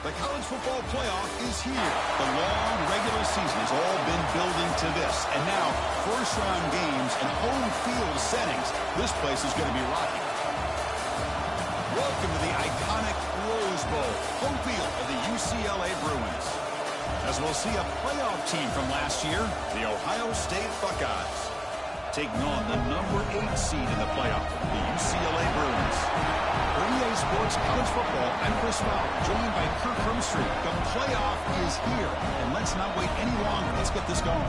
The college football playoff is here. The long regular season has all been building to this. And now, first-round games and home field settings. This place is going to be rocking. Welcome to the iconic Rose Bowl, home field of the UCLA Bruins. As we'll see a playoff team from last year, the Ohio State Buckeyes, taking on the number 8 seed in the playoff, the UCLA Bruins. For EA Sports College Football, I'm Chris Fowler, joined by Kirk Hermstreet. The playoff is here, and let's not wait any longer. Let's get this going.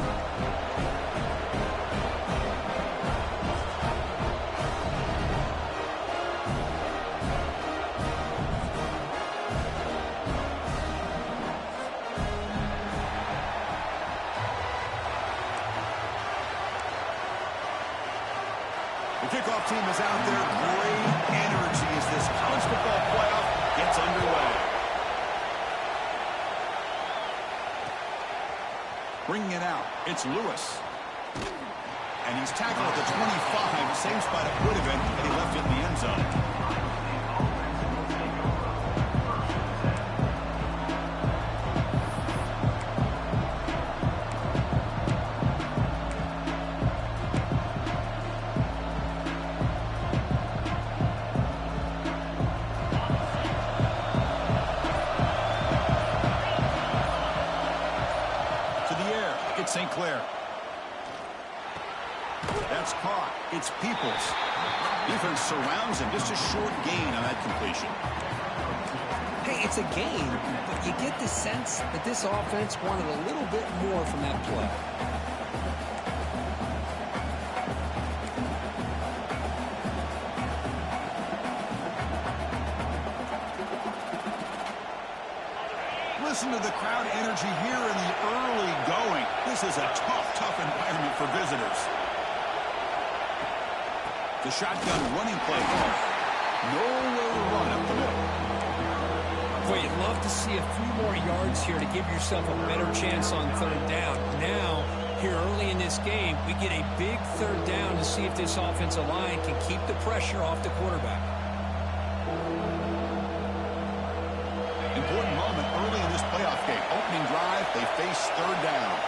The kickoff team is out there. Great energy as this college football playoff gets underway. Bringing it out, it's Lewis. And he's tackled at the 25, same spot it would have been, and he left it in the end zone. St. Clair. That's caught. It's Peoples. Defense surrounds him. Just a short gain on that completion. Hey, it's a gain, but you get the sense that this offense wanted a little bit more from that play. Listen to the crowd energy here in the early going. This is a tough environment for visitors. The shotgun running play. Nowhere to run up the middle. Boy, you'd love to see a few more yards here to give yourself a better chance on third down. Now, here early in this game, we get a big third down to see if this offensive line can keep the pressure off the quarterback. Important moment early in this playoff game. Opening drive, they face third down.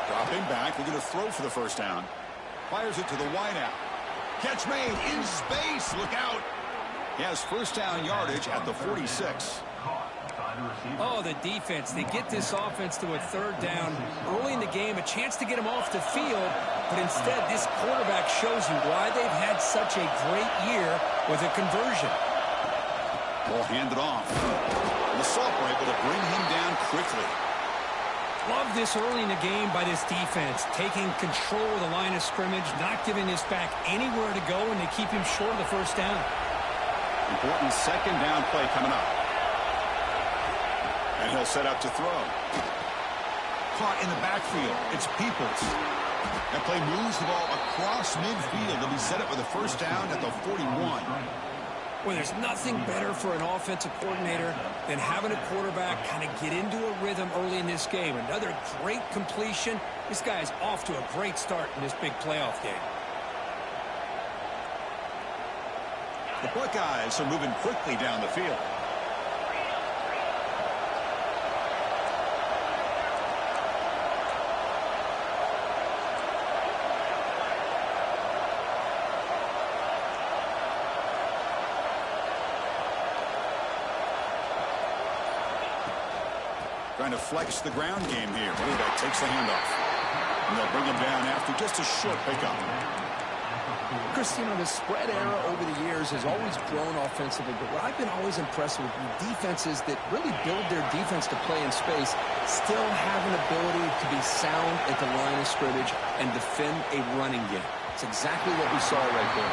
Dropping back, they're going to throw for the first down. Fires it to the wideout. Catch made in space. Look out. He has first down yardage at the 46. Oh, the defense. They get this offense to a third down early in the game, a chance to get him off the field, but instead this quarterback shows you why they've had such a great year with a conversion. Ball handed off. The Salter able to bring him down quickly. Love this early in the game by this defense, taking control of the line of scrimmage, not giving this back anywhere to go, and they keep him short of the first down. Important second down play coming up. And he'll set up to throw. Caught in the backfield. It's Peoples. That play moves the ball across midfield. They'll be set up with a first down at the 41. Well, there's nothing better for an offensive coordinator than having a quarterback kind of get into a rhythm early in this game. Another great completion. This guy is off to a great start in this big playoff game. The Buckeyes are moving quickly down the field. Trying to flex the ground game here. Quarterback takes the handoff. And they'll bring him down after just a short pickup. Chris, you know, the spread era over the years has always grown offensively, but what I've been always impressed with defenses that really build their defense to play in space still have an ability to be sound at the line of scrimmage and defend a running game. It's exactly what we saw right there.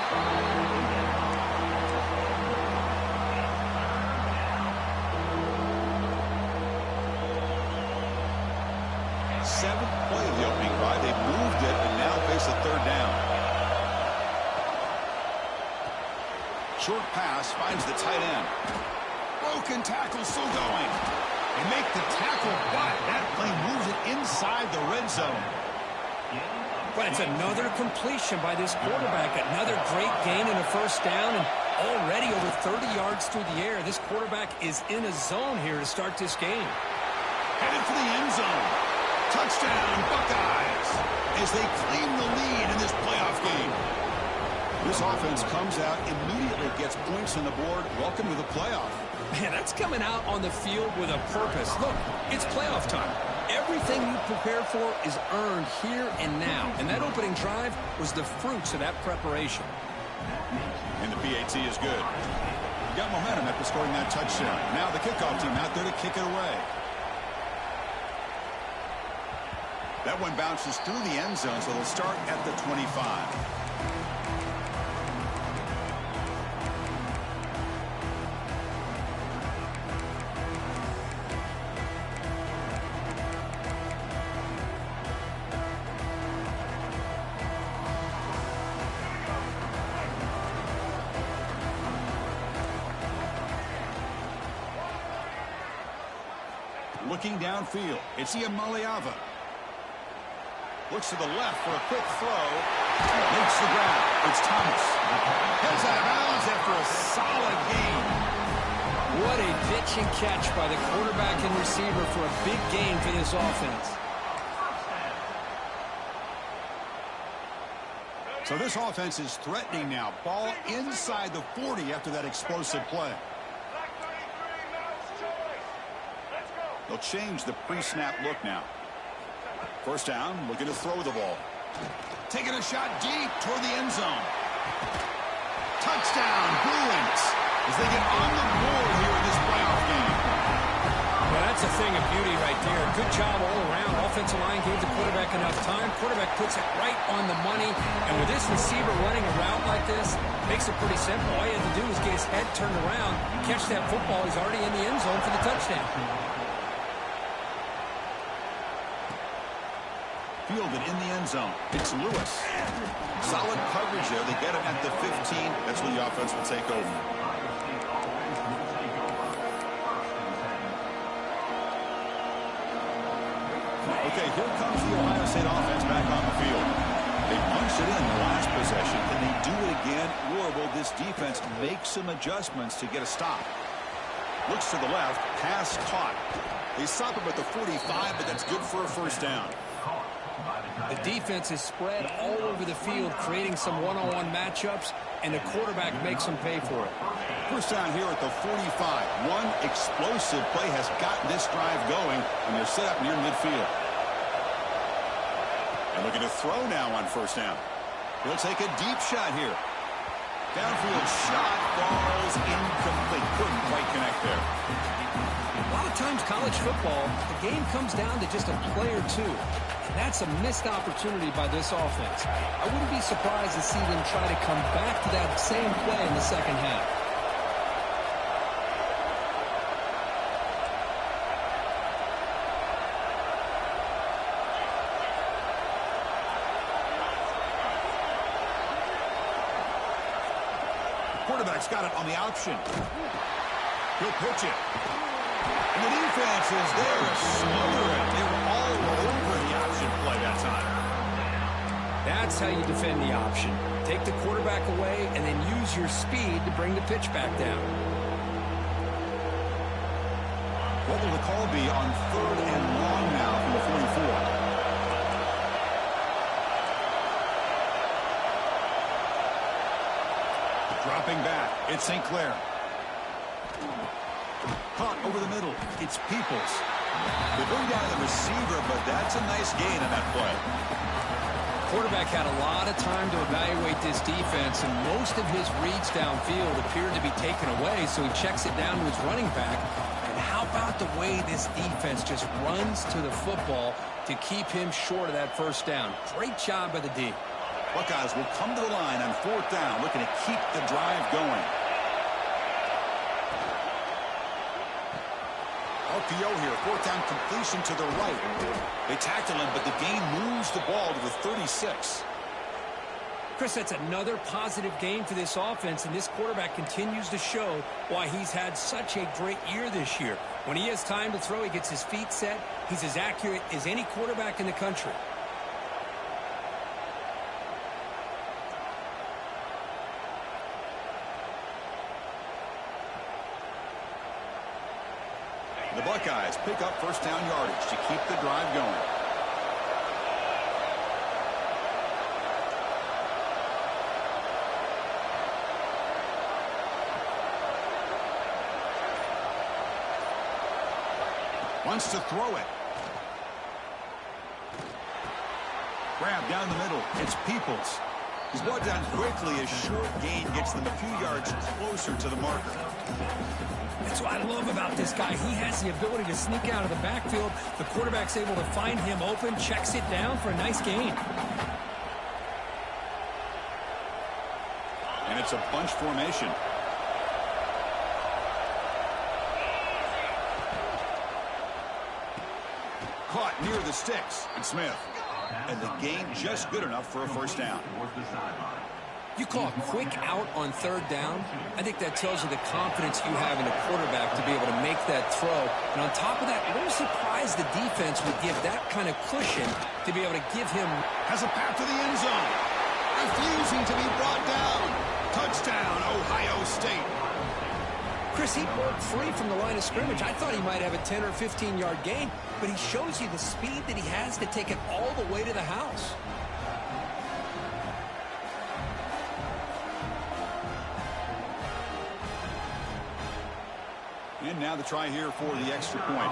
Seventh play of the opening drive. They moved it and now face a third down. Short pass finds the tight end. broken tackle still going. They make the tackle, but that play moves it inside the red zone. But it's another completion by this quarterback. Another great gain in a first down, and already over 30 yards through the air. This quarterback is in a zone here to start this game. Headed for the end zone. Touchdown, Buckeyes, as they claim the lead in this playoff game. This offense comes out, immediately gets points on the board. Welcome to the playoff. Man, that's coming out on the field with a purpose. Look, it's playoff time. Everything you prepare for is earned here and now. And that opening drive was the fruits of that preparation. And the PAT is good. Got momentum after scoring that touchdown. Now the kickoff team out there to kick it away. That one bounces through the end zone, so they'll start at the 25. Looking downfield, it's Iamaleava. Looks to the left for a quick throw. Makes the grab. It's Thomas. Heads out of bounds after a solid gain. What a pitch and catch by the quarterback and receiver for a big gain for this offense. So this offense is threatening now. Ball inside the 40 after that explosive play. They'll change the pre-snap look now. First down, looking to throw the ball. Taking a shot deep toward the end zone. Touchdown, Bruins, as they get on the board here in this playoff game. Well, that's a thing of beauty right there. Good job all around. Offensive line gave the quarterback enough time. Quarterback puts it right on the money. And with this receiver running a route like this, makes it pretty simple. All you have to do is get his head turned around, catch that football. He's already in the end zone for the touchdown. Fielded in the end zone. It's Lewis. Solid coverage there. They get him at the 15. That's where the offense will take over. Okay, here comes the Ohio State offense back on the field. They punched it in the last possession. Can they do it again, or will this defense make some adjustments to get a stop? Looks to the left. Pass caught. They stop him at the 45, but that's good for a first down. The defense is spread all over the field, creating some one-on-one matchups, and the quarterback makes them pay for it. First down here at the 45. One explosive play has gotten this drive going, and they're set up near midfield. And looking to throw now on first down. He'll take a deep shot here. Downfield shot falls incomplete. Couldn't quite connect there. A lot of times college football, the game comes down to just a play or two. And that's a missed opportunity by this offense. I wouldn't be surprised to see them try to come back to that same play in the second half. Quarterback's got it on the option. He'll pitch it. And the defense is there to smother it. They were all over the option play that time. That's how you defend the option. Take the quarterback away and then use your speed to bring the pitch back down. What will the call be on 3rd and long now from the 44? Dropping back, it's St. Clair. Caught over the middle, it's Peoples. They bring down the receiver, but that's a nice gain on that play. Quarterback had a lot of time to evaluate this defense, and most of his reads downfield appeared to be taken away, so he checks it down to his running back. And how about the way this defense just runs to the football to keep him short of that first down? Great job by the D. Buckeyes will come to the line on 4th down, looking to keep the drive going. RPO here, 4th down completion to the right. They tackle him, but the gain moves the ball to the 36. Chris, that's another positive game for this offense, and this quarterback continues to show why he's had such a great year this year. When he has time to throw, he gets his feet set. He's as accurate as any quarterback in the country. The Buckeyes pick up first down yardage to keep the drive going. Wants to throw it. Grab down the middle. It's Peoples. He's brought down quickly. A short gain gets them a few yards closer to the marker. That's what I love about this guy. He has the ability to sneak out of the backfield. The quarterback's able to find him open, checks it down for a nice gain. And it's a bunch formation. Caught near the sticks. And Smith. And the gain just good enough for a first down. You call a quick out on third down. I think that tells you the confidence you have in a quarterback to be able to make that throw. And on top of that, a little surprised the defense would give that kind of cushion to be able to give him. Has a path to the end zone. Refusing to be brought down. Touchdown, Ohio State. Chris, he broke free from the line of scrimmage. I thought he might have a 10 or 15-yard gain, but he shows you the speed that he has to take it all the way to the house. And now the try here for the extra point.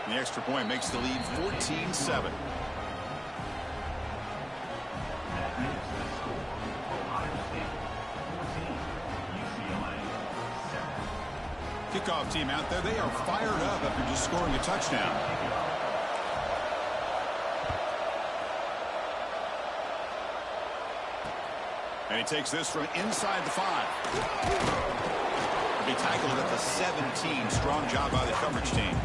The extra point makes the lead 14-7. Kickoff team out there. They are fired up after just scoring a touchdown. And he takes this from inside the 5. He tackled at the 17. Strong job by the coverage team.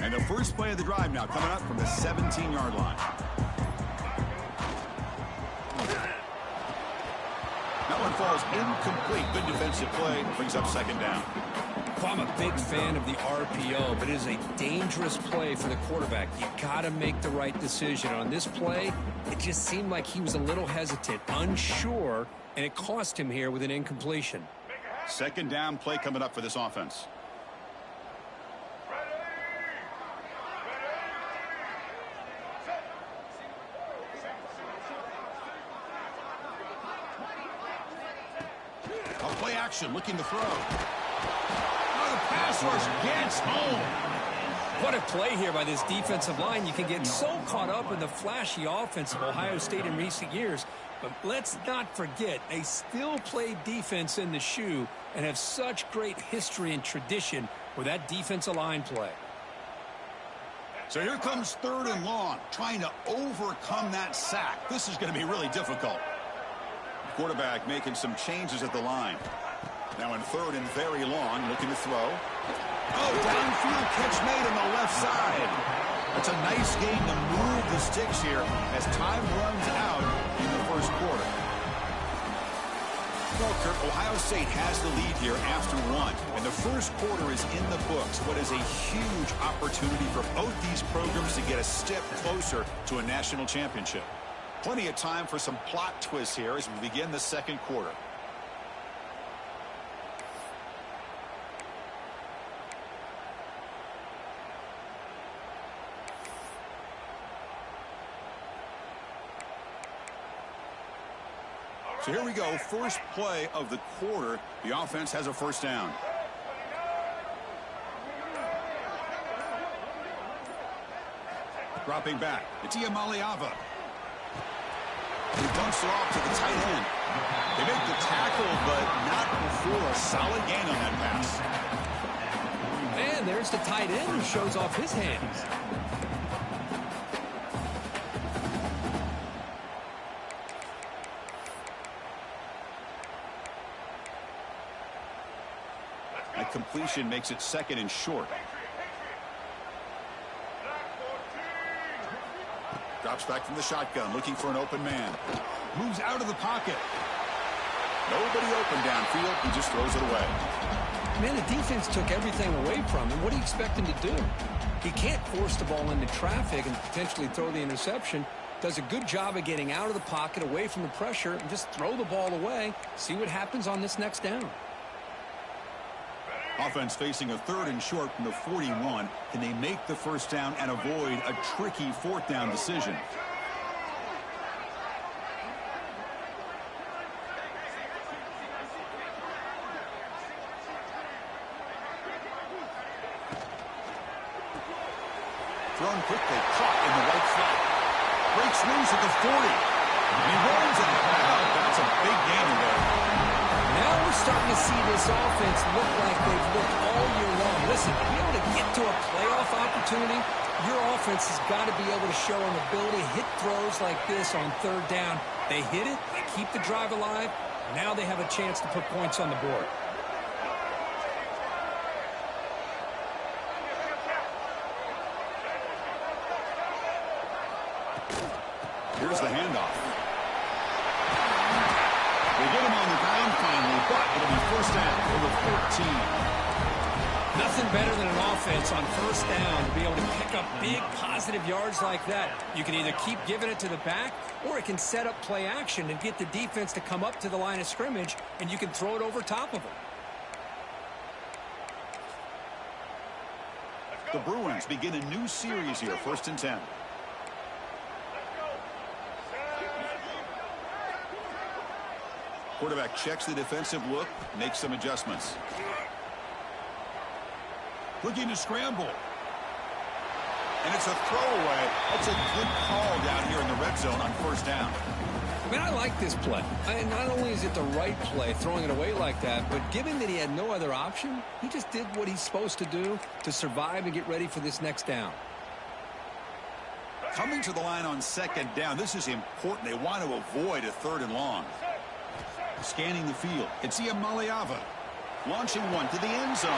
And the first play of the drive now coming up from the 17-yard line. That one falls incomplete. Good defensive play. Brings up second down. Well, I'm a big fan of the RPO, but it is a dangerous play for the quarterback. You got to make the right decision. On this play, it just seemed like he was a little hesitant, unsure, and it cost him here with an incompletion. Second down play coming up for this offense. Play action, looking to throw. Oh, the pass rush gets home. What a play here by this defensive line. You can get so caught up in the flashy offense of Ohio State in recent years. But let's not forget, they still play defense in the shoe and have such great history and tradition with that defensive line play. So here comes 3rd and long, trying to overcome that sack. This is going to be really difficult. Quarterback making some changes at the line. Now in 3rd and very long, looking to throw. Oh, downfield catch made on the left side. That's a nice game to move the sticks here as time runs out in the first quarter. Well, Kurt, Ohio State has the lead here after 1, and the first quarter is in the books. What is a huge opportunity for both these programs to get a step closer to a national championship. Plenty of time for some plot twists here as we begin the second quarter. So here we go, first play of the quarter. The offense has a first down. Dropping back, it's Iamaleava. He dumps it off to the tight end. They make the tackle, but not before a solid gain on that pass. And there's the tight end who shows off his hands. That completion makes it 2nd and short. Drops back from the shotgun, looking for an open man. Moves out of the pocket. Nobody open downfield. He just throws it away. Man, the defense took everything away from him. What do you expect him to do? He can't force the ball into traffic and potentially throw the interception. Does a good job of getting out of the pocket, away from the pressure, and just throw the ball away. See what happens on this next down. Offense facing a 3rd and short from the 41. Can they make the first down and avoid a tricky 4th down decision? Thrown quickly, caught in the right flat. Breaks loose at the 40. He runs it out. That's a big gain there. Now we're starting to see this offense look like they've looked all year long. Listen, to be able to get to a playoff opportunity, your offense has got to be able to show an ability to hit throws like this on 3rd down. They hit it, they keep the drive alive. Now they have a chance to put points on the board. Here's the handoff. They get him on the ground finally, but it'll be first down for the 14. Nothing better than an offense on first down to be able to pick up big positive yards like that. You can either keep giving it to the back, or it can set up play action and get the defense to come up to the line of scrimmage, and you can throw it over top of them. The Bruins begin a new series here, 1st and 10. Quarterback checks the defensive look, makes some adjustments. Looking to scramble. And it's a throwaway. That's a good call down here in the red zone on first down. Man, I like this play. Not only is it the right play, throwing it away like that, but given that he had no other option, he just did what he's supposed to do to survive and get ready for this next down. Coming to the line on 2nd down, this is important. They want to avoid a 3rd and long. Scanning the field, it's Iamaleava. Launching one to the end zone.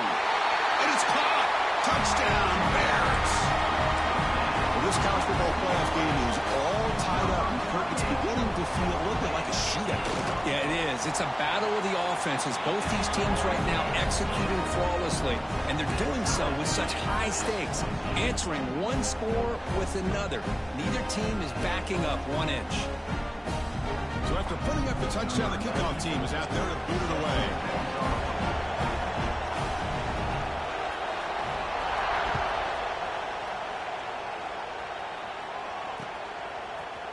And it's caught. Touchdown, Bears. Well, this college football playoff game is all tied up. And Kirk, it's beginning to feel a little bit like a shootout. Yeah, it is. It's a battle of the offenses. Both these teams right now executing flawlessly. And they're doing so with such high stakes. Answering one score with another. Neither team is backing up 1 inch. So after putting up the touchdown, the kickoff team is out there to boot it away.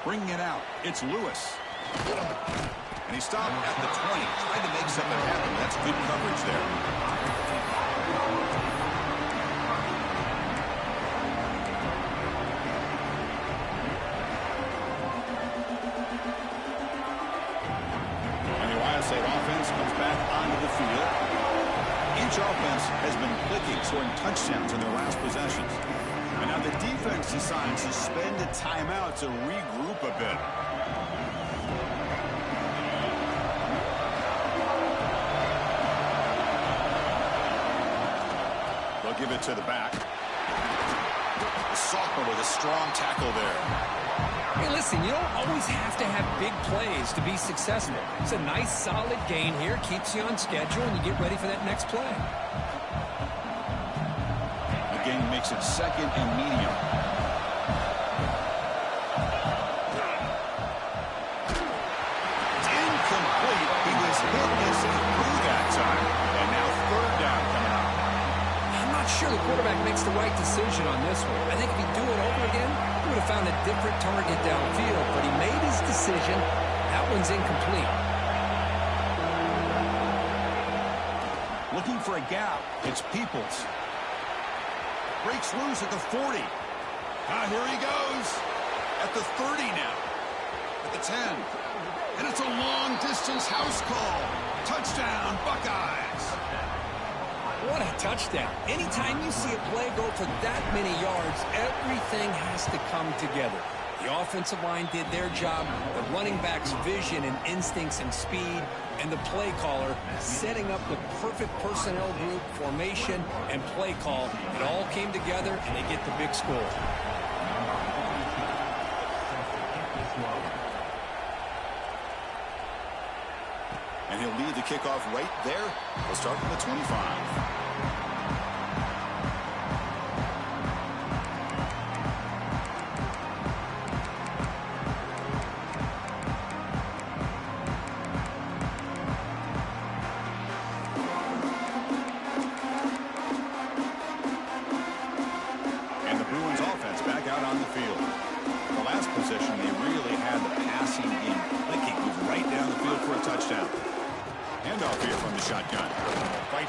Bringing it out, it's Lewis. And he stopped at the 20, trying to make something happen. That's good coverage there. And the Ohio State offense comes back onto the field. Each offense has been clicking, scoring touchdowns in their last possessions. And now the defense decides to spend a timeout to regroup a bit. They'll give it to the back. The sophomore with a strong tackle there. Hey, listen, you don't always have to have big plays to be successful. It's a nice, solid gain here. Keeps you on schedule, and you get ready for that next play. The gain makes it second and medium. It's incomplete. He was hit as he threw that time. And now third down coming up. I'm not sure the quarterback makes the right decision on this one. I think if he'd do it over again, he would have found a different target downfield, but he made his decision. That one's incomplete. Looking for a gap. It's Peoples. Breaks loose at the 40. Here he goes. At the 30 now. At the 10. And it's a long-distance house call. Touchdown, Buckeyes. What a touchdown. Anytime you see a play go for that many yards, everything has to come together. The offensive line did their job, the running back's vision and instincts and speed, and the play caller setting up the perfect personnel group, formation, and play call. It all came together, and they get the big score. And he'll lead the kickoff right there. We'll start from the 25.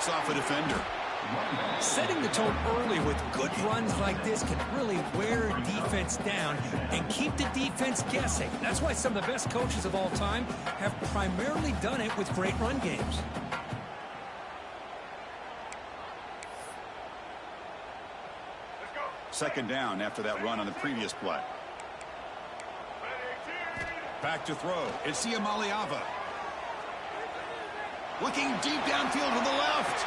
Off a defender. Setting the tone early with good runs like this can really wear a defense down and keep the defense guessing. That's why some of the best coaches of all time have primarily done it with great run games. Second down after that run on the previous play. Back to throw. It's Iamaleava. Looking deep downfield to the left.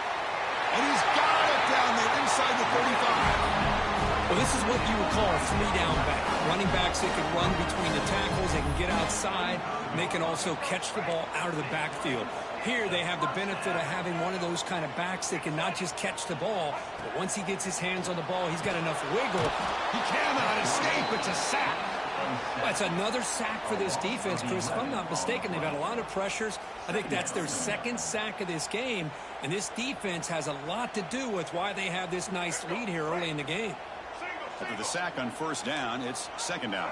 And he's got it down there inside the 35. Well, this is what you would call a three-down back. Running backs that can run between the tackles. They can get outside. And they can also catch the ball out of the backfield. Here they have the benefit of having one of those kind of backs that can not just catch the ball, but once he gets his hands on the ball, he's got enough wiggle. He cannot escape. It's a sack. That's another sack for this defense, Chris. If I'm not mistaken, they've had a lot of pressures. I think that's their second sack of this game, and this defense has a lot to do with why they have this nice lead here early in the game. After the sack on first down, it's second down.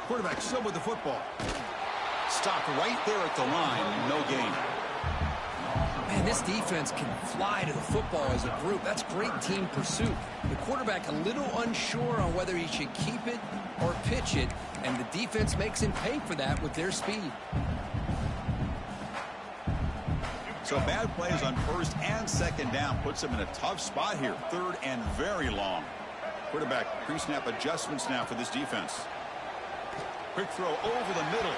Quarterback still with the football. Stopped right there at the line, no gain. Man, this defense can fly to the football as a group. That's great team pursuit. The quarterback a little unsure on whether he should keep it or pitch it, and the defense makes him pay for that with their speed. So bad plays on first and second down puts him in a tough spot here. Third and very long. Quarterback pre-snap adjustments now for this defense. Quick throw over the middle.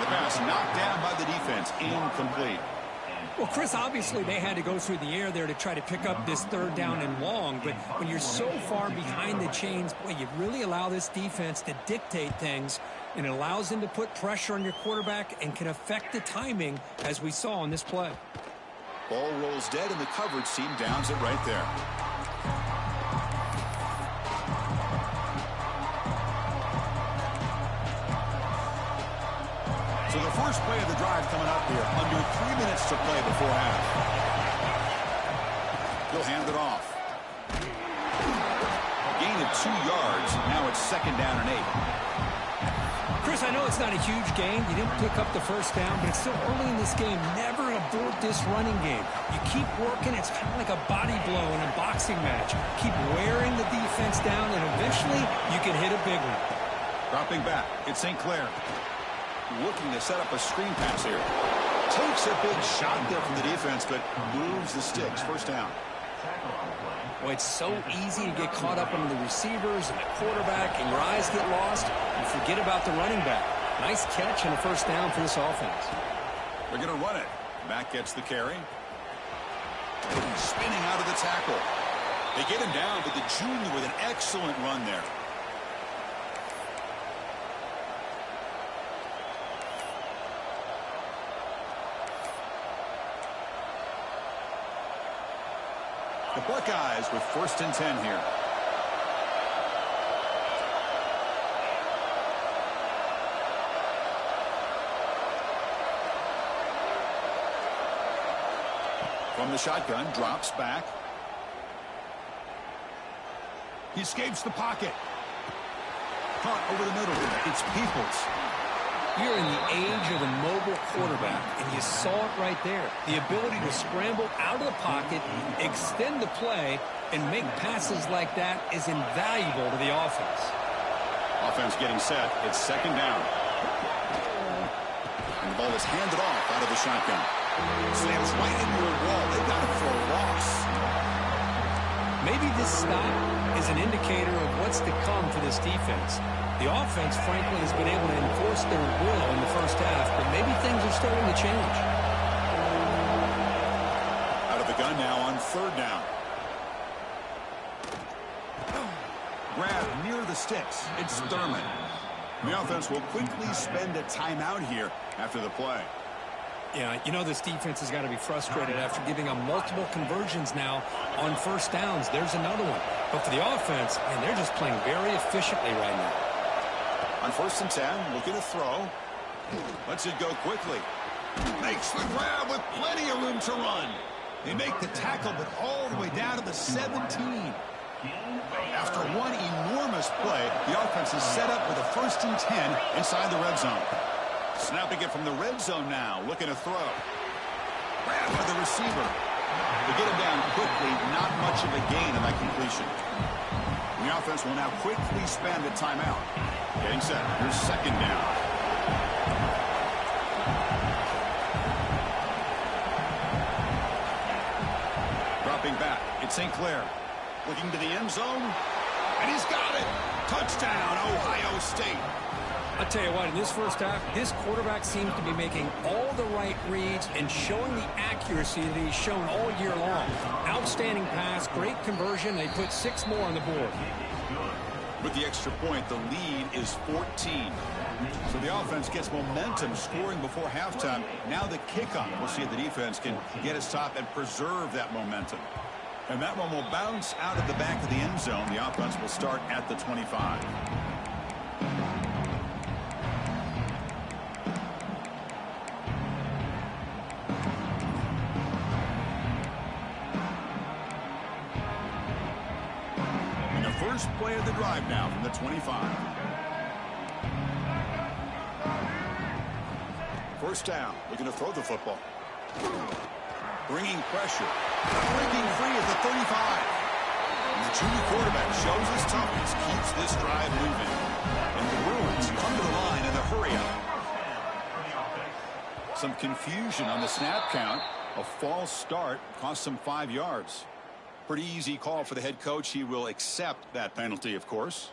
The pass knocked down by the defense. Incomplete. Well, Chris, obviously they had to go through the air there to try to pick up this third down and long, but when you're so far behind the chains, boy, you really allow this defense to dictate things, and it allows them to put pressure on your quarterback and can affect the timing, as we saw on this play. Ball rolls dead, and the coverage team downs it right there. So the first play of the drive coming up here. Under 3 minutes to play before half. He'll hand it off. 2 yards. Now it's 2nd down and 8. Chris, I know it's not a huge gain. You didn't pick up the first down, but it's still early in this game. Never abort this running game. You keep working. It's kind of like a body blow in a boxing match. Keep wearing the defense down, and eventually you can hit a big one. Dropping back, it's St. Clair. Looking to set up a screen pass here. Takes a big shot there from the defense, but moves the sticks. 1st down. Well, it's so easy to get caught up on the receivers and the quarterback, and your eyes get lost. You forget about the running back. Nice catch and a 1st down for this offense. They're going to run it. Back gets the carry. Spinning out of the tackle. They get him down, but the junior with an excellent run there. The Buckeyes with 1st and 10 here. From the shotgun, drops back. He escapes the pocket. Caught over the middle. It's Peoples. You're in the age of the mobile quarterback, and you saw it right there. The ability to scramble out of the pocket, extend the play, and make passes like that is invaluable to the offense. Offense getting set. It's 2nd down. And the ball is handed off out of the shotgun. Slams right into a wall. They've got it for a loss. Maybe this stop is an indicator of what's to come for this defense. The offense, frankly, has been able to enforce their will in the 1st half, but maybe things are starting to change. Out of the gun now on 3rd down. Grab near the sticks. It's Thurman. The offense will quickly spend a timeout here after the play. Yeah, you know this defense has got to be frustrated after giving them multiple conversions now on 1st downs. There's another one. But for the offense, man, they're just playing very efficiently right now. On 1st and 10, looking to throw. Lets it go quickly. Makes the grab with plenty of room to run. They make the tackle, but all the way down to the 17. After one enormous play, the offense is set up with a 1st and 10 inside the red zone. Snapping it from the red zone now, looking to throw. Grab by the receiver. They get him down quickly, not much of a gain on that completion. The offense will now quickly spend a timeout. Getting set. Here's 2nd down. Dropping back. It's St. Clair. Looking to the end zone. And he's got it. Touchdown, Ohio State. I'll tell you what, in this 1st half, this quarterback seems to be making all the right reads and showing the accuracy that he's shown all year long. Outstanding pass, great conversion. They put 6 more on the board. With the extra point, the lead is 14. So the offense gets momentum scoring before halftime. Now the kickoff. We'll see if the defense can get a stop and preserve that momentum. And that one will bounce out of the back of the end zone. The offense will start at the 25. First play of the drive now from the 25. 1st down, looking to throw the football. Bringing pressure. Breaking free at the 35. And the junior quarterback shows his toughness, keeps this drive moving. And the Bruins come to the line in the hurry up. Some confusion on the snap count. A false start cost them 5 yards. Pretty easy call for the head coach. He will accept that penalty, of course.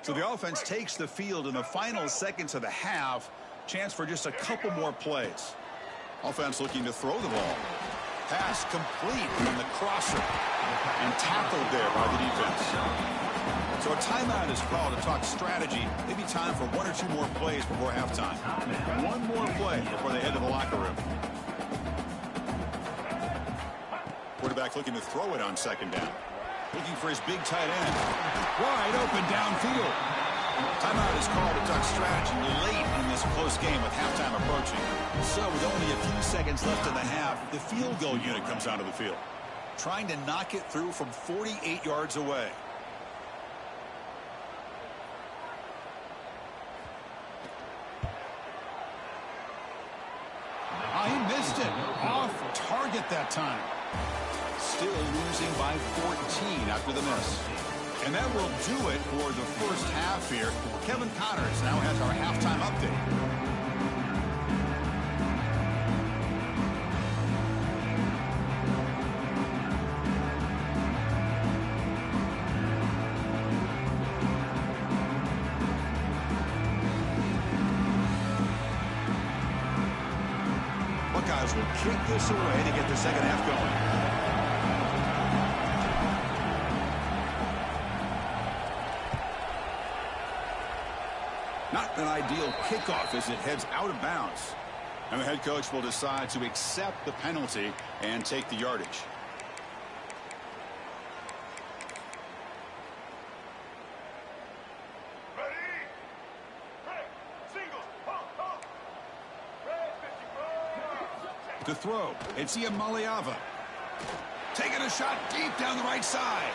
So the offense takes the field in the final seconds of the half. Chance for just a couple more plays. Offense looking to throw the ball. Pass complete from the crosser. And tackled there by the defense. So a timeout is called to talk strategy. Maybe time for 1 or 2 more plays before halftime. 1 more play before they head to the locker room. Quarterback looking to throw it on 2nd down. Looking for his big tight end. Wide open downfield. Timeout is called to duck strategy late in this close game with halftime approaching. So with only a few seconds left in the half, the field goal unit comes onto the field, trying to knock it through from 48 yards away. He missed it. Off target that time. Still losing by 14 after the miss. And that will do it for the first half here. Kevin Connors now has our halftime update. Buckeyes will kick this away to get the second half going. Not an ideal kickoff as it heads out of bounds. And the head coach will decide to accept the penalty and take the yardage. To throw, it's Iamaleava. Taking a shot deep down the right side.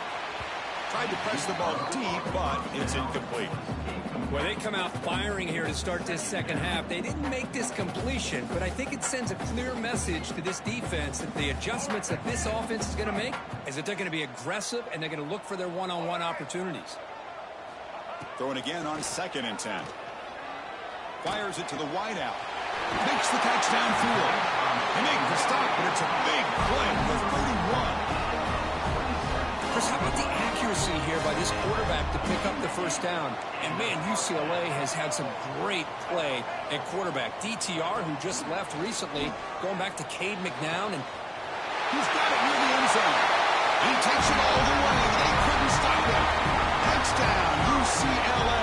Tried to press the ball deep, but it's incomplete. Well, they come out firing here to start this second half. They didn't make this completion, but I think it sends a clear message to this defense that the adjustments that this offense is going to make is that they're going to be aggressive and they're going to look for their one-on-one opportunities. Throwing again on 2nd and 10. Fires it to the wideout. Makes the catch downfield. They make the stop, but it's a big play for 31. Chris, how about the accuracy here by this quarterback to pick up the first down? And, man, UCLA has had some great play at quarterback. DTR, who just left recently, going back to Cade McNown. And he's got it near the end zone. He takes it all the way. They couldn't stop him. Touchdown, UCLA.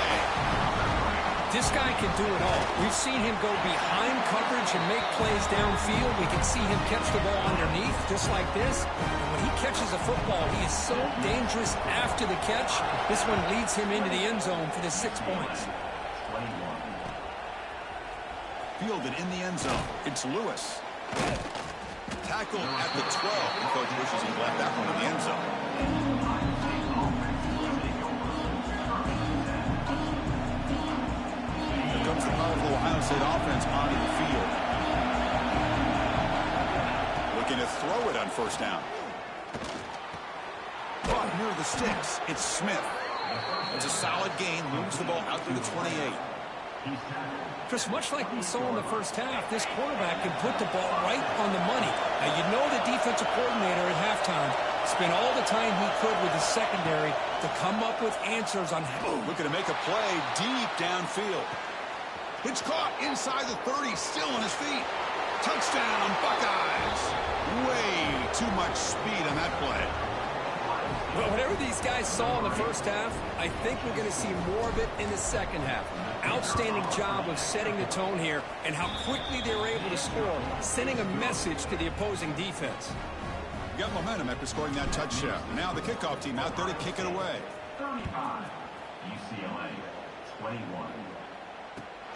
This guy can do it all. We've seen him go behind coverage and make plays downfield. We can see him catch the ball underneath, just like this. And when he catches a football, he is so dangerous after the catch. This one leads him into the end zone for the 6 points. Fielded in the end zone. It's Lewis. Tackled at the 12. And Coach wishes he left that one in the end zone. Comes the powerful Ohio State offense onto the field. Looking to throw it on first down. Ball near the sticks. It's Smith. It's a solid gain. Moves the ball out to the 28. Chris, much like we saw in the first half, this quarterback can put the ball right on the money. Now, you know the defensive coordinator at halftime spent all the time he could with his secondary to come up with answers on how. Looking to make a play deep downfield. It's caught inside the 30, still on his feet. Touchdown, Buckeyes. Way too much speed on that play. Well, whatever these guys saw in the first half, I think we're going to see more of it in the second half. Outstanding job of setting the tone here and how quickly they were able to score, sending a message to the opposing defense. Got momentum after scoring that touchdown. Now the kickoff team out there to kick it away. 35, UCLA, 21.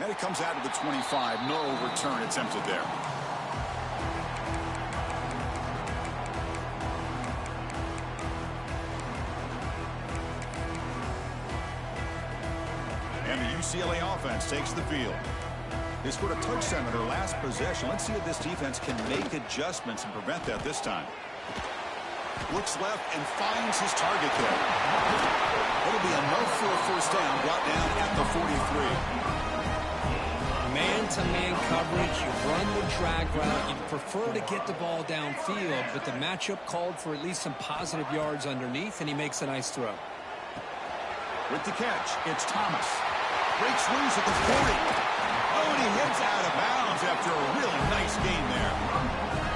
And it comes out of the 25. No return attempted there. And the UCLA offense takes the field. They scored a touchdown in their last possession. Let's see if this defense can make adjustments and prevent that this time. Looks left and finds his target there. It'll be enough for a first down, brought down at the 43. Man-to-man coverage, you run the drag route, you prefer to get the ball downfield, but the matchup called for at least some positive yards underneath, and he makes a nice throw. With the catch, it's Thomas. Breaks loose at the 40. Oh, and he hits out of bounds after a really nice gain there.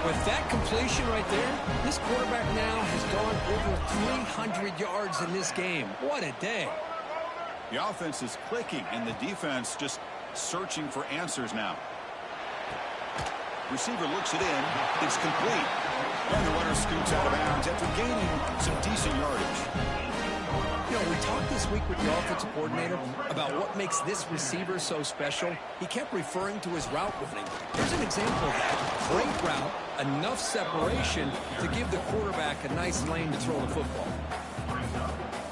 With that completion right there, this quarterback now has gone over 300 yards in this game. What a day. The offense is clicking, and the defense just searching for answers now. Receiver looks it in. It's complete. And the runner scoots out of bounds after gaining some decent yardage. You know, we talked this week with the offensive coordinator about what makes this receiver so special. He kept referring to his route running. Here's an example of that. Great route, enough separation to give the quarterback a nice lane to throw the football.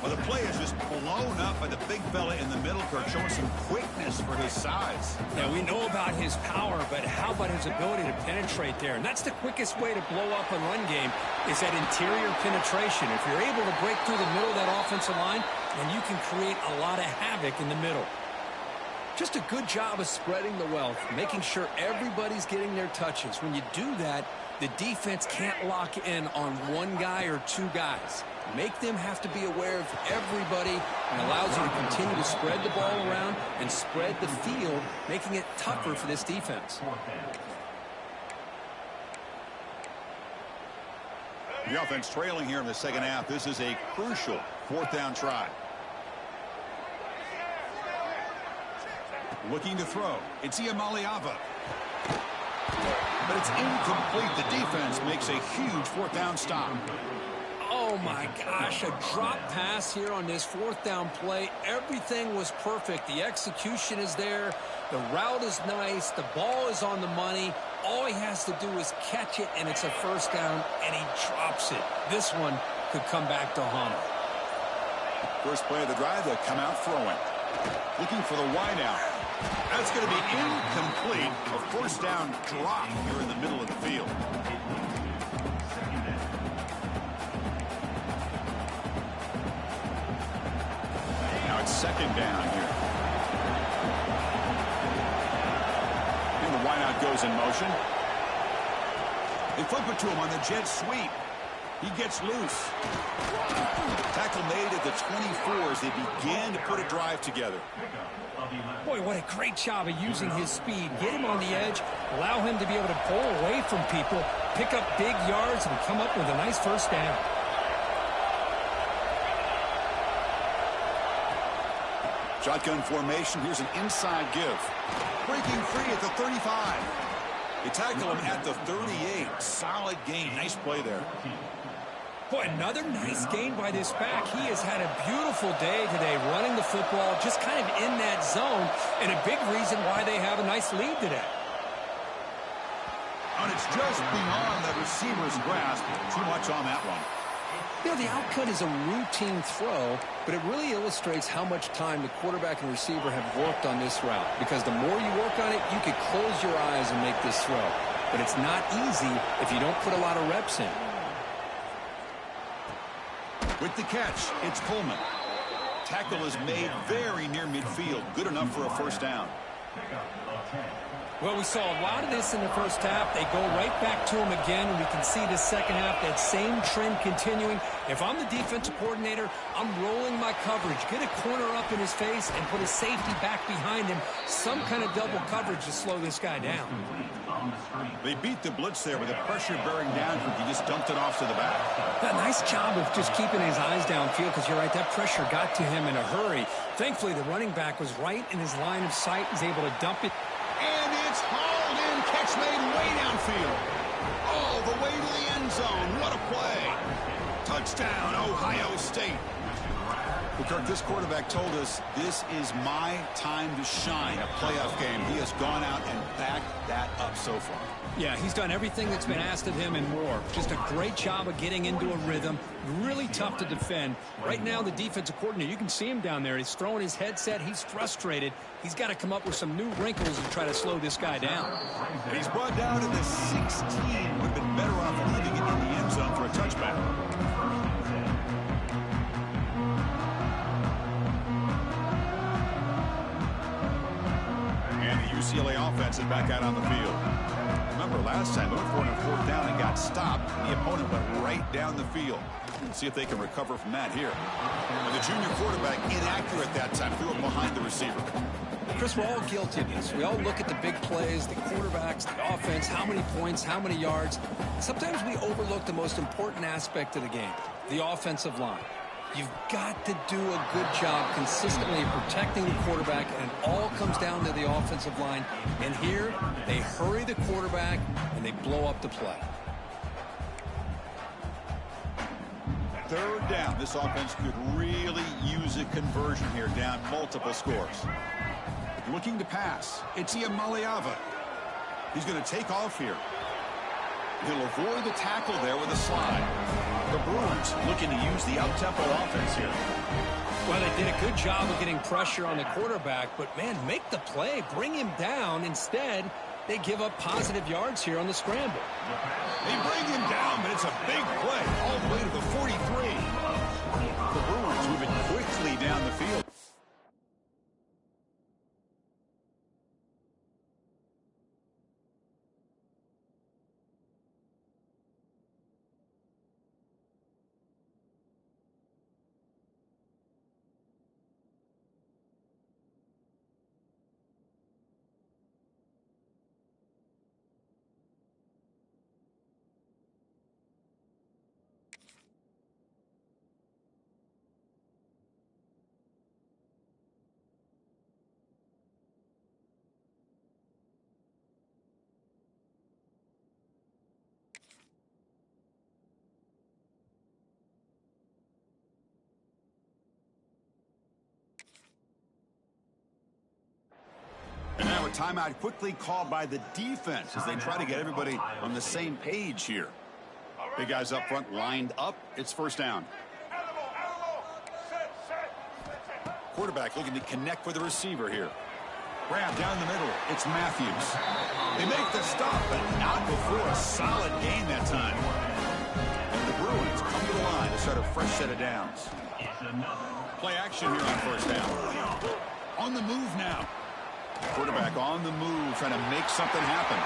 Well, the play is just blown up by the big fella in the middle, Kirk, showing some quickness for his size. Yeah, we know about his power, but how about his ability to penetrate there? And that's the quickest way to blow up a run game is that interior penetration. If you're able to break through the middle of that offensive line, then you can create a lot of havoc in the middle. Just a good job of spreading the wealth, making sure everybody's getting their touches. When you do that, the defense can't lock in on one guy or two guys. Make them have to be aware of everybody and allows you to continue to spread the ball around and spread the field, making it tougher for this defense. The offense trailing here in the second half. This is a crucial fourth down try. Looking to throw. It's Iamaleava. But it's incomplete. The defense makes a huge fourth down stop. Oh my gosh, a drop pass here on this fourth down play. Everything was perfect. The execution is there. The route is nice. The ball is on the money. All he has to do is catch it, and it's a first down, and he drops it. This one could come back to haunt him. First play of the drive, they'll come out throwing. Looking for the wideout. That's going to be incomplete. A first down drop here in the middle of the field. Now it's second down here. And the wideout goes in motion. They flip it to him on the jet sweep. He gets loose. Tackle made at the 24 as they began to put a drive together. Boy, what a great job of using his speed. Get him on the edge, allow him to be able to pull away from people, pick up big yards, and come up with a nice first down. Shotgun formation. Here's an inside give. Breaking free at the 35. They tackle him at the 38. Solid gain. Nice play there. Boy, another nice gain by this back. He has had a beautiful day today running the football, just kind of in that zone, and a big reason why they have a nice lead today. And it's just beyond the receiver's grasp. Too much on that one. You know, the outcut is a routine throw, but it really illustrates how much time the quarterback and receiver have worked on this route. Because the more you work on it, you could close your eyes and make this throw. But it's not easy if you don't put a lot of reps in. With the catch, it's Pullman. Tackle is made very near midfield. Good enough for a first down. Well, we saw a lot of this in the first half. They go right back to him again, and we can see the second half, that same trend continuing. If I'm the defensive coordinator, I'm rolling my coverage. Get a corner up in his face and put a safety back behind him. Some kind of double coverage to slow this guy down. They beat the blitz there with the pressure bearing down. He just dumped it off to the back. A nice job of just keeping his eyes downfield, because you're right, that pressure got to him in a hurry. Thankfully, the running back was right in his line of sight. He's able to dump it. And it's hauled in. Catch made way downfield. All the way to the end zone. What a play. Touchdown, Ohio State. Well, Kirk, this quarterback told us this is my time to shine, a playoff game. He has gone out and backed that up so far. Yeah, he's done everything that's been asked of him and more. Just a great job of getting into a rhythm. Really tough to defend. Right now, the defensive coordinator, you can see him down there. He's throwing his headset. He's frustrated. He's got to come up with some new wrinkles to try to slow this guy down. And he's brought down to the 16. Would have been better off leaving it in the end zone for a touchback. And the UCLA offense is back out on the field. Remember, last time they went for it on fourth down and got stopped. The opponent went right down the field. Let's see if they can recover from that here. And the junior quarterback inaccurate that time, threw it behind the receiver. Chris, we're all guilty of this. We all look at the big plays, the quarterbacks, the offense, how many points, how many yards. Sometimes we overlook the most important aspect of the game, the offensive line. You've got to do a good job consistently protecting the quarterback, and it all comes down to the offensive line. And here, they hurry the quarterback, and they blow up the play. 3rd down. This offense could really use a conversion here, down multiple scores. Looking to pass. It's Maliava. He's going to take off here. He'll avoid the tackle there with a slide. The Bruins looking to use the up-tempo offense here. Well, they did a good job of getting pressure on the quarterback, but, man, make the play. Bring him down. Instead, they give up positive yards here on the scramble. They bring him down, but it's a big play all the way to the 43. The Bruins moving quickly down the field. And now a timeout quickly called by the defense as they try to get everybody on the same page here. Big guys up front lined up. It's 1st down. Quarterback looking to connect with the receiver here. Grab down the middle. It's Matthews. They make the stop, but not before a solid gain that time. And the Bruins come to the line to start a fresh set of downs. Play action here on 1st down. On the move now. Quarterback on the move, trying to make something happen.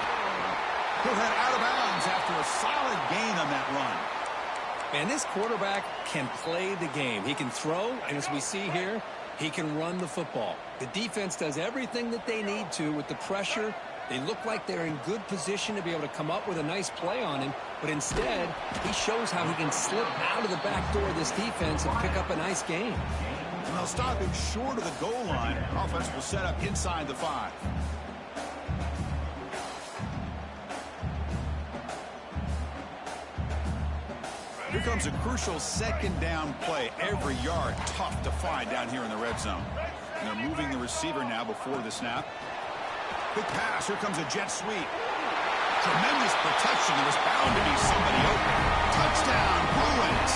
He'll head out of bounds after a solid gain on that run. Man, this quarterback can play the game. He can throw, and as we see here, he can run the football. The defense does everything that they need to with the pressure. They look like they're in good position to be able to come up with a nice play on him, but instead, he shows how he can slip out of the back door of this defense and pick up a nice gain. And they'll stop him short of the goal line. Offense will set up inside the 5. Here comes a crucial 2nd down play. Every yard tough to find down here in the red zone. And they're moving the receiver now before the snap. Quick pass. Here comes a jet sweep. Tremendous protection. There was bound to be somebody open. Touchdown, Bruins.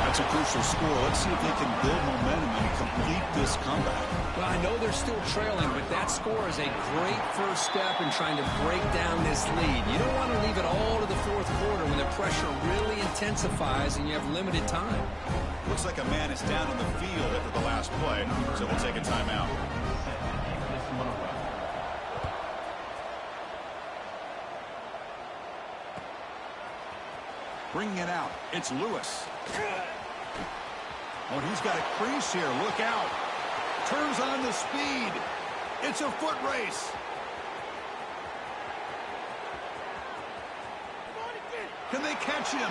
That's a crucial score. Let's see if they can build momentum and complete this comeback. Well, I know they're still trailing, but that score is a great first step in trying to break down this lead. You don't want to leave it all to the 4th quarter when the pressure really intensifies and you have limited time. Looks like a man is down on the field after the last play, so we'll take a timeout. Bringing it out. It's Lewis. Oh, he's got a crease here. Look out. Turns on the speed. It's a foot race. Can they catch him?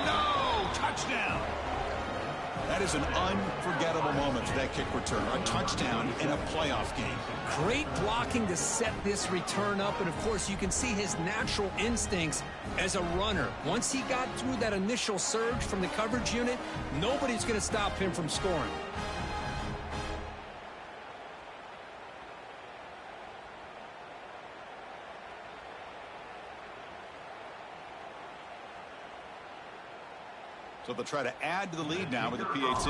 No! Touchdown. That is an unforgettable moment for that kick return. A touchdown in a playoff game. Great blocking to set this return up, and of course you can see his natural instincts as a runner. Once he got through that initial surge from the coverage unit, nobody's going to stop him from scoring. So they'll try to add to the lead now with the PAT.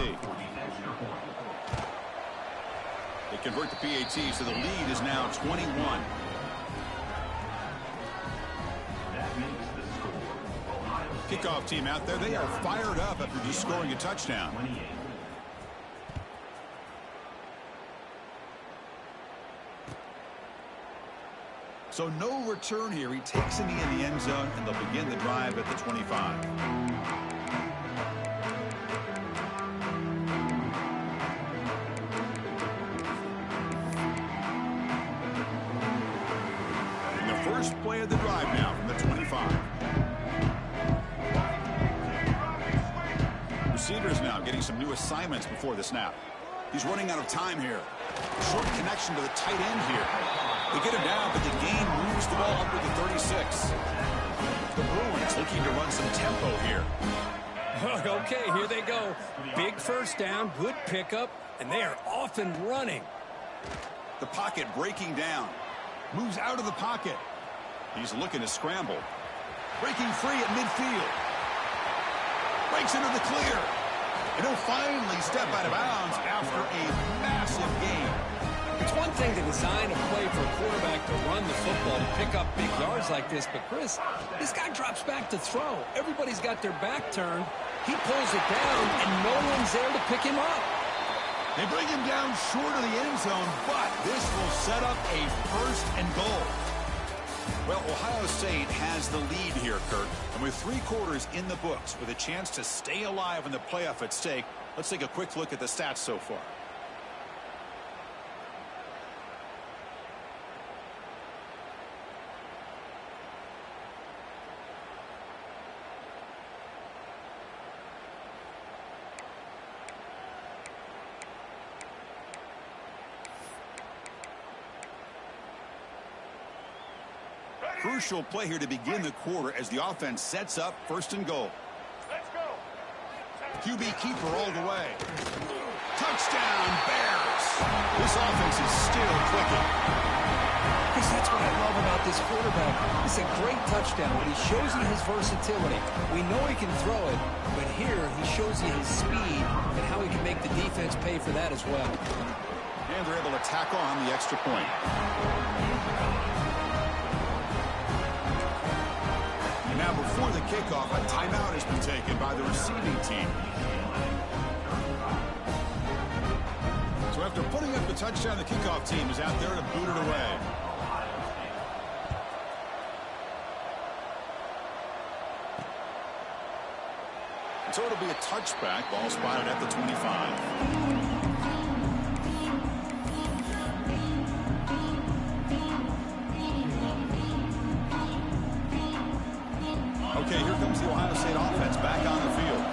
They convert the PAT, so the lead is now 21. Kickoff team out there. They are fired up after just scoring a touchdown. So no return here. He takes a knee in the end zone, and they'll begin the drive at the 25. First play of the drive now from the 25. Receivers now getting some new assignments before the snap. He's running out of time here. Short connection to the tight end here. They get him down, but the gain moves the ball up to the 36. The Bruins looking to run some tempo here. Okay, here they go. Big first down, good pickup, and they are off and running. The pocket breaking down. Moves out of the pocket. He's looking to scramble. Breaking free at midfield. Breaks into the clear. And he'll finally step out of bounds after a massive gain. It's one thing to design a play for a quarterback to run the football, to pick up big yards like this, but Chris, this guy drops back to throw. Everybody's got their back turned. He pulls it down, and no one's there to pick him up. They bring him down short of the end zone, but this will set up a first and goal. Well, Ohio State has the lead here, Kurt. And with 3 quarters in the books, with a chance to stay alive in the playoff at stake, let's take a quick look at the stats so far. Crucial play here to begin the quarter as the offense sets up first and goal. Let's go. QB keeper all the way. Touchdown, Bears. This offense is still clicking. Chris, that's what I love about this quarterback. It's a great touchdown, but he shows you his versatility. We know he can throw it, but here he shows you his speed and how he can make the defense pay for that as well. And they're able to tack on the extra point. Now, before the kickoff, a timeout has been taken by the receiving team. So after putting up the touchdown, the kickoff team is out there to boot it away. And so it'll be a touchback, ball spotted at the 25. Okay, here comes the Ohio State offense back on the field.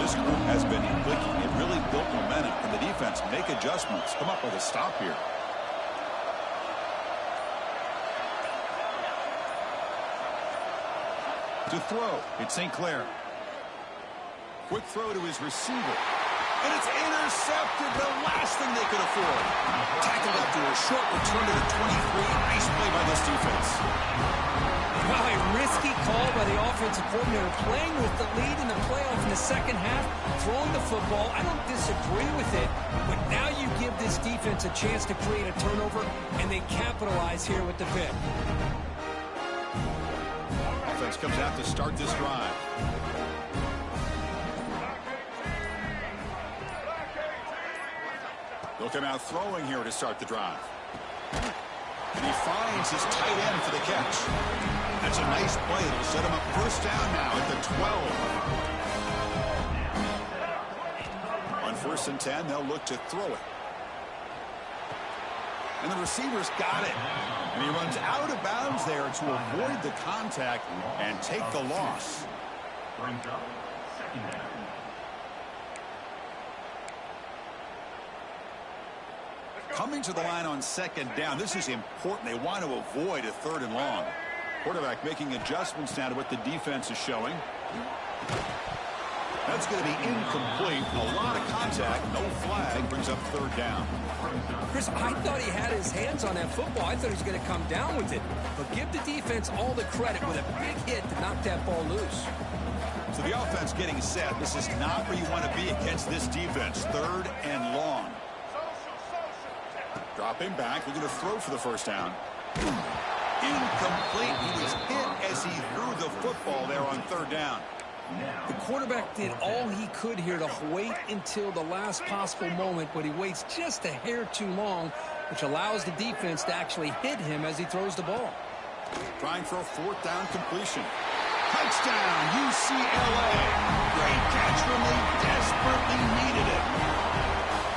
This group has been clicking. It really built momentum, and the defense make adjustments. Come up with a stop here. To throw, it's St. Clair. Quick throw to his receiver. And it's intercepted, the last thing they could afford. Tackled after a short return to the 23. Nice play by this defense. Well, a risky call by the offensive coordinator, playing with the lead in the playoff in the second half, throwing the football. I don't disagree with it, but now you give this defense a chance to create a turnover, and they capitalize here with the pick. Offense comes out to start this drive. They'll come out throwing here to start the drive. And he finds his tight end for the catch. That's a nice play. It'll set him up first down now at the 12. On 1st and 10, they'll look to throw it. And the receiver's got it. And he runs out of bounds there to avoid the contact and take the loss. Brings up second down. Coming to the line on 2nd down. This is important. They want to avoid a 3rd and long. Quarterback making adjustments now to what the defense is showing. That's going to be incomplete. A lot of contact. No flag. Brings up 3rd down. Chris, I thought he had his hands on that football. I thought he was going to come down with it. But give the defense all the credit with a big hit to knock that ball loose. So the offense getting set. This is not where you want to be against this defense. 3rd and long. Dropping back, looking to throw for the first down. Incomplete. He was hit as he threw the football there on 3rd down. The quarterback did all he could here to wait until the last possible moment, but he waits just a hair too long, which allows the defense to actually hit him as he throws the ball. Trying for a 4th down completion. Touchdown, UCLA. Great catch when they desperately needed it.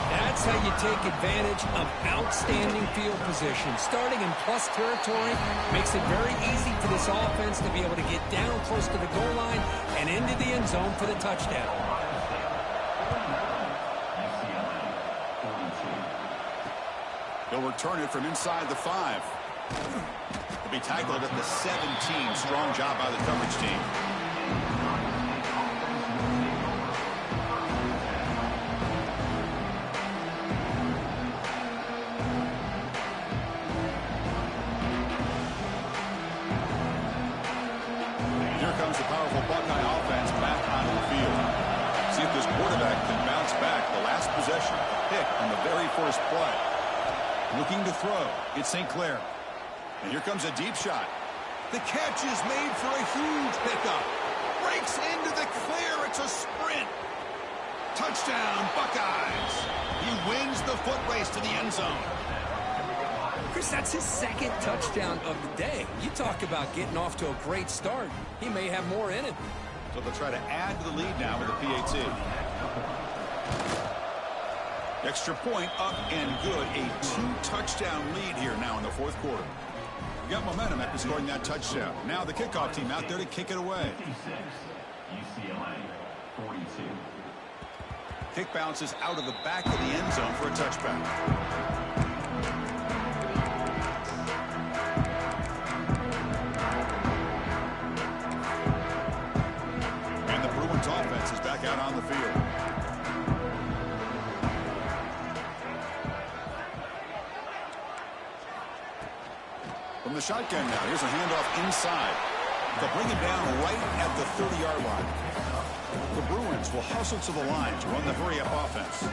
That's how you take advantage of outstanding field position. Starting in plus territory makes it very easy for this offense to be able to get down close to the goal line and into the end zone for the touchdown. They'll return it from inside the 5. He'll be tackled at the 17. Strong job by the coverage team. powerful Buckeye offense back onto the field. See if this quarterback can bounce back the last possession. Pick on the very first play. Looking to throw. It's St. Clair. And here comes a deep shot. The catch is made for a huge pickup. Breaks into the clear. It's a sprint. Touchdown, Buckeyes. He wins the foot race to the end zone. Chris, that's his second touchdown of the day. You talk about getting off to a great start. He may have more in it. So they'll try to add to the lead now with a PAT. Extra point up and good. A 2-touchdown lead here now in the fourth quarter. We got momentum after scoring that touchdown. Now the kickoff team out there to kick it away. UCLA 42. Kick bounces out of the back of the end zone for a touchback. Offense is back out on the field. From the shotgun now, here's a handoff inside. They'll bring it down right at the 30-yard line. The Bruins will hustle to the line to run the hurry-up offense.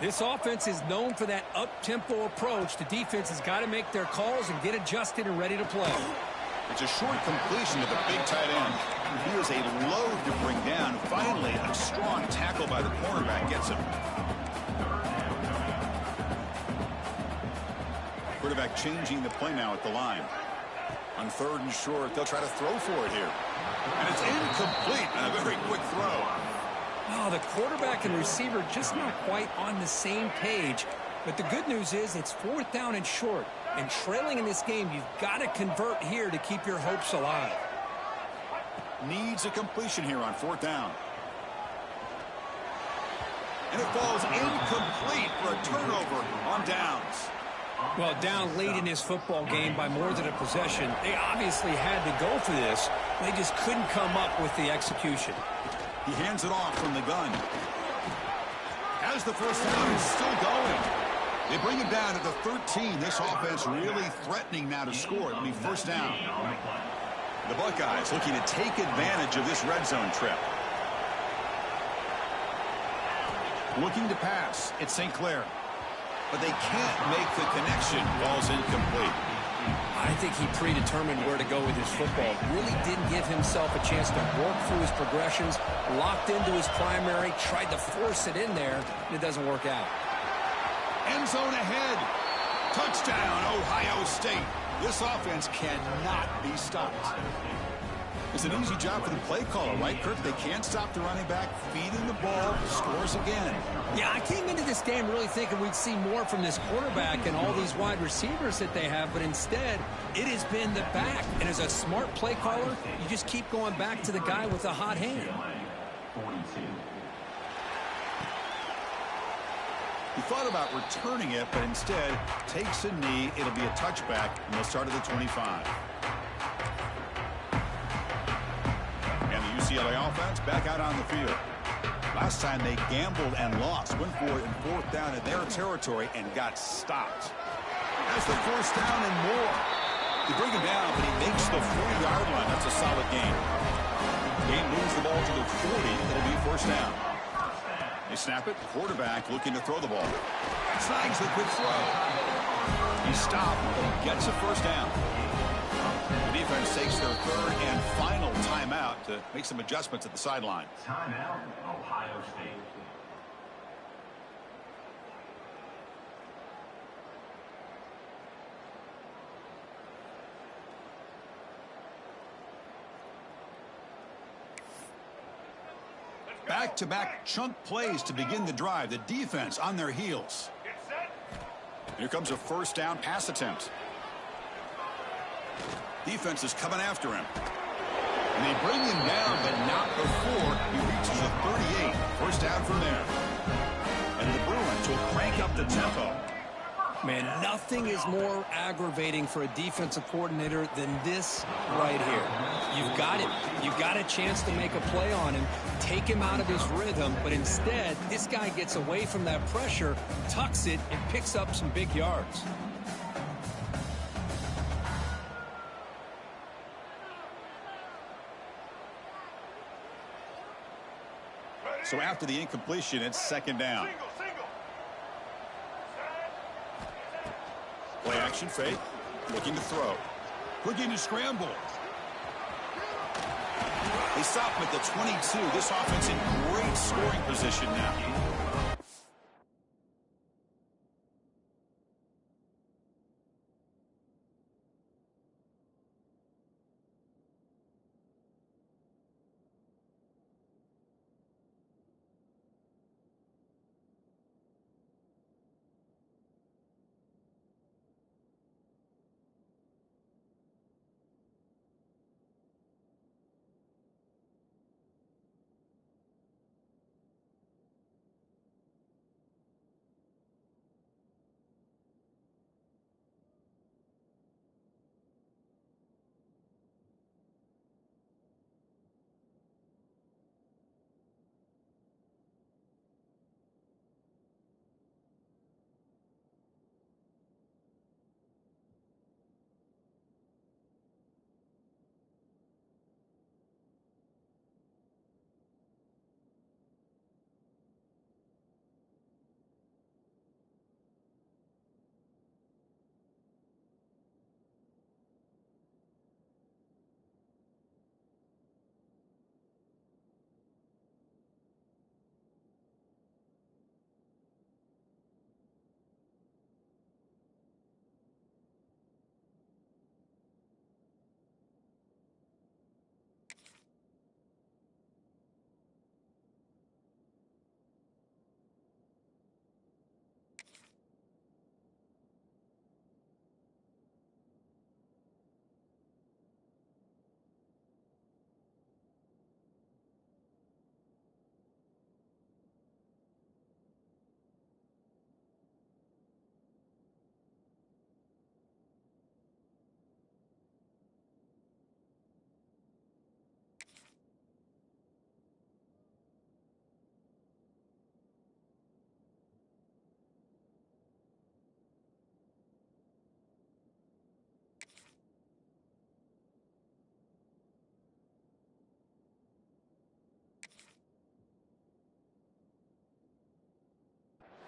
This offense is known for that up-tempo approach. The defense has got to make their calls and get adjusted and ready to play. It's a short completion to the big tight end. He is a load to bring down. Finally, a strong tackle by the cornerback gets him. Quarterback changing the play now at the line. On 3rd and short, they'll try to throw for it here. And it's incomplete and a very quick throw. Oh, the quarterback and receiver just not quite on the same page. But the good news is it's 4th down and short. And trailing in this game, you've got to convert here to keep your hopes alive. Needs a completion here on 4th down. And it falls incomplete for a turnover on downs. Well, down late in this football game by more than a possession, they obviously had to go for this. They just couldn't come up with the execution. He hands it off from the gun. Has the first down and still going. They bring him down to the 13. This offense really threatening now to score. It'll be 1st down. The Buckeyes looking to take advantage of this red zone trip. Looking to pass. It's St. Clair. But they can't make the connection. Ball's incomplete. I think he predetermined where to go with his football. Really didn't give himself a chance to work through his progressions. Locked into his primary. Tried to force it in there. And it doesn't work out. End zone ahead. Touchdown, Ohio State. This offense cannot be stopped. It's an easy job for the play caller, right, Kirk? They can't stop the running back, feeding the ball, scores again. Yeah, I came into this game really thinking we'd see more from this quarterback and all these wide receivers that they have, but instead, it has been the back. And as a smart play caller, you just keep going back to the guy with the hot hand. 42. He thought about returning it, but instead takes a knee. It'll be a touchback, and they'll start at the 25. And the UCLA offense back out on the field. Last time they gambled and lost. Went for it in 4th down in their territory and got stopped. That's the 1st down and more. They bring him down, but he makes the 40-yard line. That's a solid gain. Game moves the ball to the 40. It'll be 1st down. They snap it. Quarterback looking to throw the ball. Snags the quick throw. He stopped, but he gets a 1st down. The defense takes their 3rd and final timeout to make some adjustments at the sideline. Timeout, Ohio State. Back-to-back chunk plays to begin the drive. The defense on their heels. Here comes a 1st down pass attempt. Defense is coming after him. And they bring him down, but not before he reaches a 38. 1st down from there. And the Bruins will crank up the tempo. Man, nothing is more aggravating for a defensive coordinator than this right here. You've got it. You've got a chance to make a play on him, take him out of his rhythm, but instead, this guy gets away from that pressure, tucks it, and picks up some big yards. So after the incompletion, it's second down. Play action fake. Looking to throw. Looking to scramble. They stop him at the 22. This offense in great scoring position now.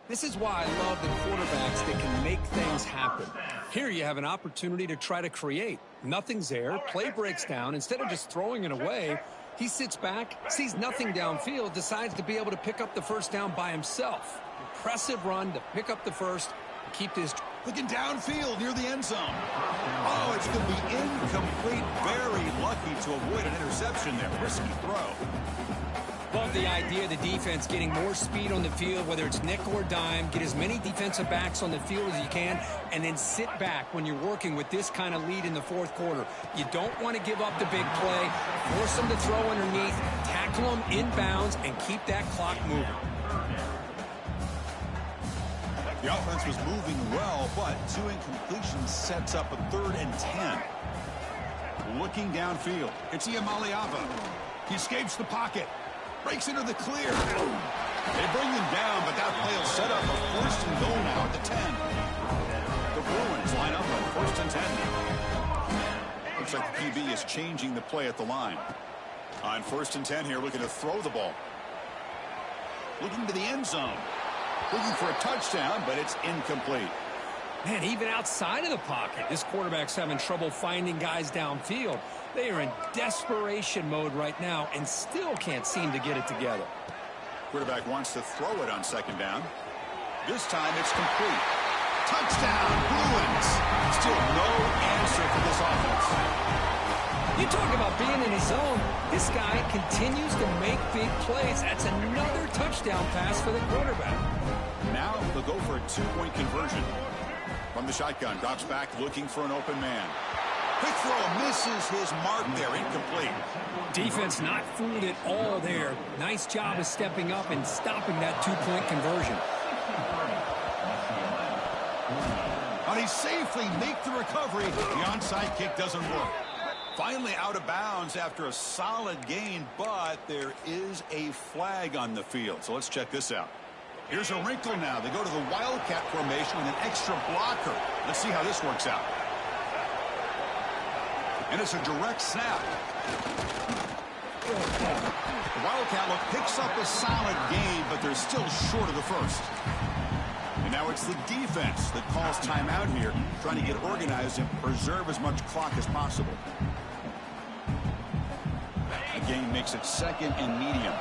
This is why I love the quarterbacks that can make things happen. Here you have an opportunity to try to create. Nothing's there. Play breaks down. Instead of just throwing it away, he sits back, sees nothing downfield, decides to be able to pick up the first down by himself. Impressive run to pick up the first, keep this. Looking downfield near the end zone. Oh, it's going to be incomplete. Very lucky to avoid an interception there. Risky throw. Love the idea of the defense getting more speed on the field, whether it's nickel or dime. Get as many defensive backs on the field as you can, and then sit back when you're working with this kind of lead in the fourth quarter. You don't want to give up the big play. Force them to throw underneath, tackle them inbounds, and keep that clock moving. The offense was moving well, but two incompletions sets up a 3rd and 10. Looking downfield, it's Iamaleava. He escapes the pocket. Breaks into the clear. They bring him down, but that play will set up a 1st and goal now at the 10. The Bruins line up on 1st and 10. Looks like the QB is changing the play at the line. On 1st and 10 here, looking to throw the ball. Looking to the end zone. Looking for a touchdown, but it's incomplete. Man, even outside of the pocket, this quarterback's having trouble finding guys downfield. They are in desperation mode right now and still can't seem to get it together. Quarterback wants to throw it on 2nd down. This time it's complete. Touchdown, Bruins. Still no answer for this offense. You talk about being in his zone. This guy continues to make big plays. That's another touchdown pass for the quarterback. Now they'll go for a 2-point conversion. From the shotgun, drops back looking for an open man. Quick throw, misses his mark there, incomplete. Defense not fooled at all there. Nice job of stepping up and stopping that 2-point conversion. And he safely make the recovery. The onside kick doesn't work. Finally out of bounds after a solid gain, but there is a flag on the field. So let's check this out. Here's a wrinkle now. They go to the Wildcat formation with an extra blocker. Let's see how this works out. And it's a direct snap. The Wildcat look picks up a solid gain, but they're still short of the first. And now it's the defense that calls timeout here, trying to get organized and preserve as much clock as possible. The game makes it second and medium.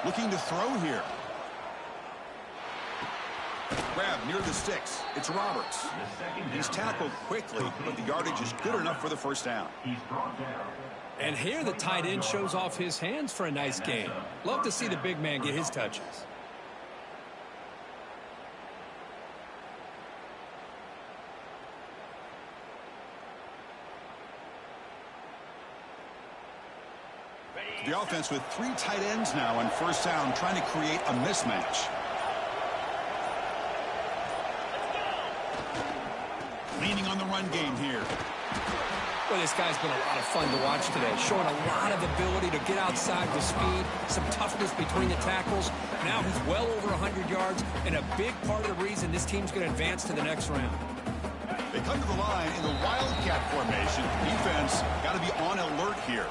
Looking to throw here. Grab near the sticks. It's Roberts. He's tackled quickly, but the yardage is good enough for the first down. And here the tight end shows off his hands for a nice gain. Love to see the big man get his touches. The offense with 3 tight ends now on first down, trying to create a mismatch. Leaning on the run game here. Well, this guy's been a lot of fun to watch today, showing a lot of ability to get outside with speed, some toughness between the tackles. Now he's well over 100 yards, and a big part of the reason this team's going to advance to the next round. They come to the line in the Wildcat formation. Defense got to be on alert here.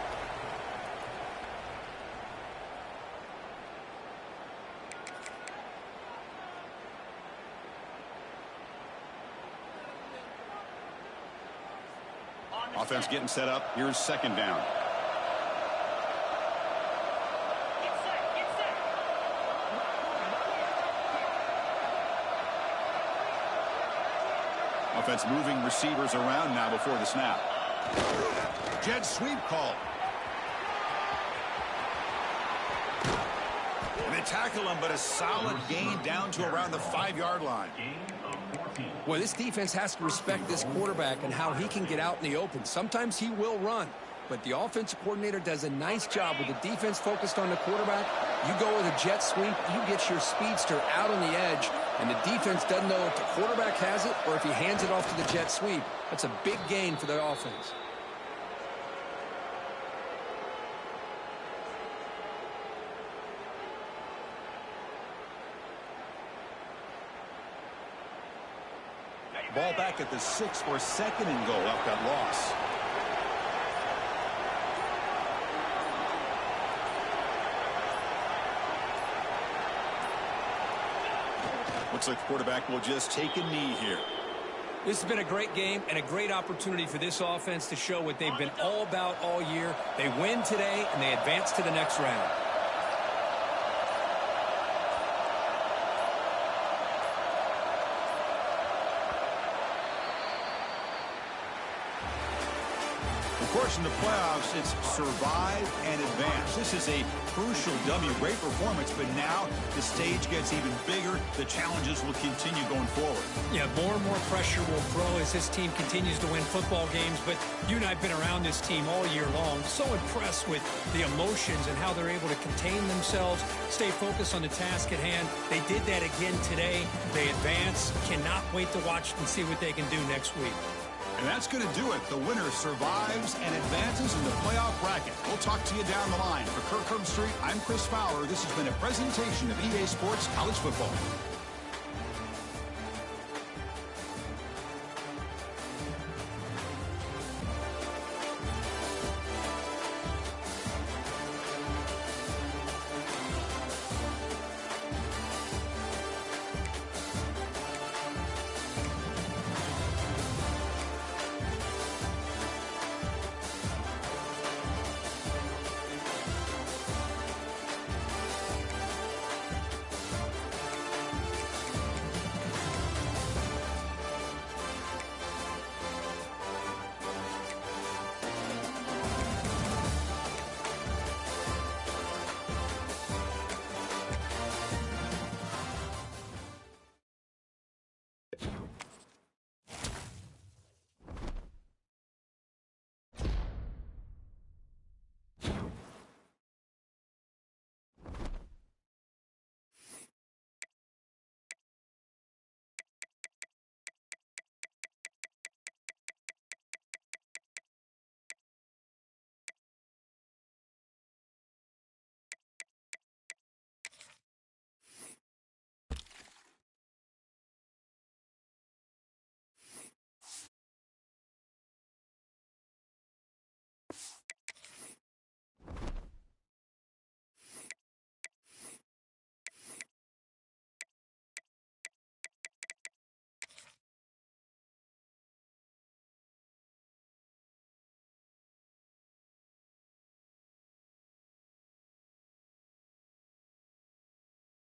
Offense getting set up. Here's second down. Offense moving receivers around now before the snap. Jet sweep call. And they tackle him, but a solid gain down to around the 5-yard line. Well, this defense has to respect this quarterback and how he can get out in the open. Sometimes he will run, but the offensive coordinator does a nice job with the defense focused on the quarterback. You go with a jet sweep, you get your speedster out on the edge, and the defense doesn't know if the quarterback has it or if he hands it off to the jet sweep. That's a big gain for the offense. Ball back at the 6 for second and goal off that loss. Looks like the quarterback will just take a knee here. This has been a great game and a great opportunity for this offense to show what they've been all about all year. They win today, and they advance to the next round. Of course, in the playoffs, it's survive and advance. This is a crucial W. Great performance, but now the stage gets even bigger. The challenges will continue going forward. Yeah, more and more pressure will grow as this team continues to win football games, but you and I have been around this team all year long. So impressed with the emotions and how they're able to contain themselves, stay focused on the task at hand. They did that again today. They advance. Cannot wait to watch and see what they can do next week. And that's going to do it. The winner survives and advances in the playoff bracket. We'll talk to you down the line. For Kirk Herbstreit, I'm Chris Fowler. This has been a presentation of EA Sports College Football.